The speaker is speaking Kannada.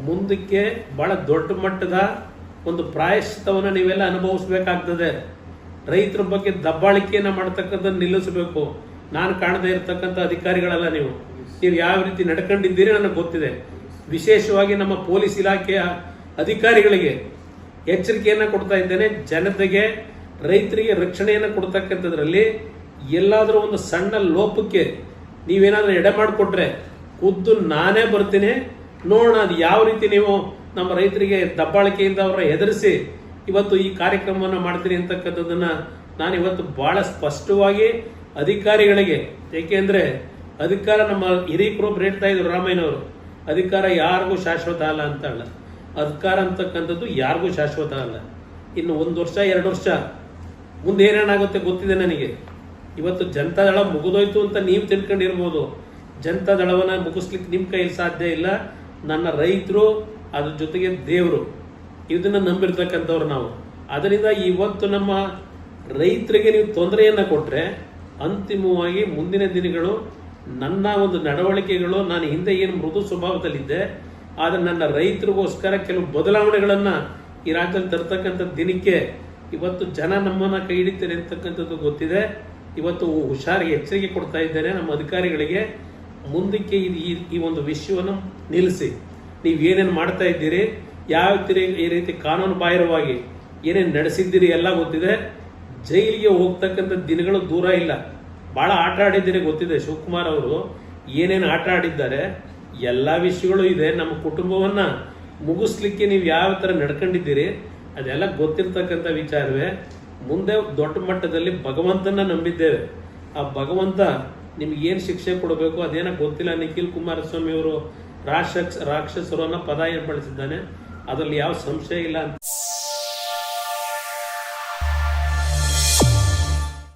ಮುಂದಕ್ಕೆ ಬಹಳ ದೊಡ್ಡ ಮಟ್ಟದ ಒಂದು ಪ್ರಾಯಶ್ಚಿತ್ತವನ್ನು ನೀವೆಲ್ಲ ಅನುಭವಿಸ್ಬೇಕಾಗ್ತದೆ. ರೈತರ ಬಗ್ಗೆ ದಬ್ಬಾಳಿಕೆಯನ್ನು ಮಾಡ್ತಕ್ಕಂಥದ್ದು ನಿಲ್ಲಿಸಬೇಕು. ನಾನು ಕಾಣದೇ ಇರತಕ್ಕಂಥ ಅಧಿಕಾರಿಗಳಲ್ಲ ನೀವು ಯಾವ ರೀತಿ ನಡ್ಕೊಂಡಿದ್ದೀರಿ ನನಗೆ ಗೊತ್ತಿದೆ. ವಿಶೇಷವಾಗಿ ನಮ್ಮ ಪೊಲೀಸ್ ಇಲಾಖೆಯ ಅಧಿಕಾರಿಗಳಿಗೆ ಎಚ್ಚರಿಕೆಯನ್ನು ಕೊಡ್ತಾ ಇದ್ದೇನೆ. ಜನತೆಗೆ ರೈತರಿಗೆ ರಕ್ಷಣೆಯನ್ನು ಕೊಡ್ತಕ್ಕಂಥದ್ರಲ್ಲಿ ಎಲ್ಲಾದರೂ ಒಂದು ಸಣ್ಣ ಲೋಪಕ್ಕೆ ನೀವೇನಾದ್ರೂ ಎಡೆ ಮಾಡಿಕೊಟ್ರೆ ಖುದ್ದು ನಾನೇ ಬರ್ತೀನಿ, ನೋಡೋಣ ಅದು ಯಾವ ರೀತಿ ನೀವು ನಮ್ಮ ರೈತರಿಗೆ ದಬ್ಬಾಳಿಕೆಯಿಂದ ಅವರ ಹೆದರಿಸಿ ಇವತ್ತು ಈ ಕಾರ್ಯಕ್ರಮವನ್ನು ಮಾಡ್ತೀನಿ ಅಂತಕ್ಕಂಥದ್ದನ್ನ ನಾನು ಇವತ್ತು ಬಹಳ ಸ್ಪಷ್ಟವಾಗಿ ಅಧಿಕಾರಿಗಳಿಗೆ, ಏಕೆಂದ್ರೆ ಅಧಿಕಾರ ನಮ್ಮ ಹಿರೀಕರೊಬ್ರು ಹೇಳ್ತಾ ಇದ್ರು ರಾಮಯ್ಯನವರು, ಅಧಿಕಾರ ಯಾರಿಗೂ ಶಾಶ್ವತ ಅಲ್ಲ ಅಂತ ಅಲ್ಲ. ಅಧಿಕಾರ ಅಂತಕ್ಕಂಥದ್ದು ಯಾರಿಗೂ ಶಾಶ್ವತ ಅಲ್ಲ. ಇನ್ನು 1 ವರ್ಷ 2 ವರ್ಷ ಮುಂದೆ ಏನೇನಾಗುತ್ತೆ ಗೊತ್ತಿದೆ ನನಗೆ. ಇವತ್ತು ಜನತಾದಳ ಮುಗಿದೋಯ್ತು ಅಂತ ನೀವು ತಿಳ್ಕೊಂಡಿರ್ಬೋದು. ಜನತಾದಳವನ್ನ ಮುಗಿಸ್ಲಿಕ್ಕೆ ನಿಮ್ಮ ಕೈಯಲ್ಲಿ ಸಾಧ್ಯ ಇಲ್ಲ. ನನ್ನ ರೈತರು, ಅದ್ರ ಜೊತೆಗೆ ದೇವರು, ಇದನ್ನ ನಂಬಿರ್ತಕ್ಕಂಥವ್ರು ನಾವು. ಅದರಿಂದ ಇವತ್ತು ನಮ್ಮ ರೈತರಿಗೆ ನೀವು ತೊಂದರೆಯನ್ನ ಕೊಟ್ರೆ ಅಂತಿಮವಾಗಿ ಮುಂದಿನ ದಿನಗಳು ನನ್ನ ಒಂದು ನಡವಳಿಕೆಗಳು, ನಾನು ಹಿಂದೆ ಏನು ಮೃದು ಸ್ವಭಾವದಲ್ಲಿದ್ದೆ, ಆದರೆ ನನ್ನ ರೈತರಿಗೋಸ್ಕರ ಕೆಲವು ಬದಲಾವಣೆಗಳನ್ನ ಈ ರಾಜ್ಯದಲ್ಲಿ ತರ್ತಕ್ಕಂಥ ದಿನಕ್ಕೆ ಇವತ್ತು ಜನ ನಮ್ಮನ್ನ ಕೈ ಹಿಡಿತಾರೆ ಅಂತಕ್ಕಂಥದ್ದು ಗೊತ್ತಿದೆ. ಇವತ್ತು ಹುಷಾರಿಗೆ ಎಚ್ಚರಿಕೆ ಕೊಡ್ತಾ ಇದ್ದೇನೆ ನಮ್ಮ ಅಧಿಕಾರಿಗಳಿಗೆ. ಮುಂದಕ್ಕೆ ಈ ಒಂದು ವಿಷಯವನ್ನು ನಿಲ್ಲಿಸಿ ನೀವೇನೇನು ಮಾಡ್ತಾ ಇದ್ದೀರಿ, ಯಾವ ಈ ರೀತಿ ಕಾನೂನು ಬಾಹಿರವಾಗಿ ಏನೇನು ನಡೆಸಿದ್ದೀರಿ ಎಲ್ಲ ಗೊತ್ತಿದೆ. ಜೈಲಿಗೆ ಹೋಗ್ತಕ್ಕಂಥ ದಿನಗಳು ದೂರ ಇಲ್ಲ. ಬಹಳ ಆಟ ಆಡಿದ್ದೀರಿ ಗೊತ್ತಿದೆ. ಶಿವಕುಮಾರ್ ಅವರು ಏನೇನು ಆಟ ಆಡಿದ್ದಾರೆ ಎಲ್ಲ ವಿಷಯಗಳು ಇದೆ. ನಮ್ಮ ಕುಟುಂಬವನ್ನ ಮುಗಿಸ್ಲಿಕ್ಕೆ ನೀವು ಯಾವ ತರ ನಡ್ಕೊಂಡಿದ್ದೀರಿ ಅದೆಲ್ಲ ಗೊತ್ತಿರ್ತಕ್ಕಂಥ ವಿಚಾರವೇ. ಮುಂದೆ ದೊಡ್ಡ ಮಟ್ಟದಲ್ಲಿ ಭಗವಂತನ ನಂಬಿದ್ದೇವೆ. ಆ ಭಗವಂತ ನಿಮ್ಗೆ ಏನು ಶಿಕ್ಷೆ ಕೊಡಬೇಕು ಅದೇನೋ ಗೊತ್ತಿಲ್ಲ. ನಿಖಿಲ್ ಕುಮಾರಸ್ವಾಮಿ ಅವರು ರಾಕ್ಷಸರು ಅನ್ನೋ ಪದ ಏನು ಬಳಸಿದ್ದಾನೆ, ಅದರಲ್ಲಿ ಯಾವ ಸಂಶಯ ಇಲ್ಲ ಅಂತ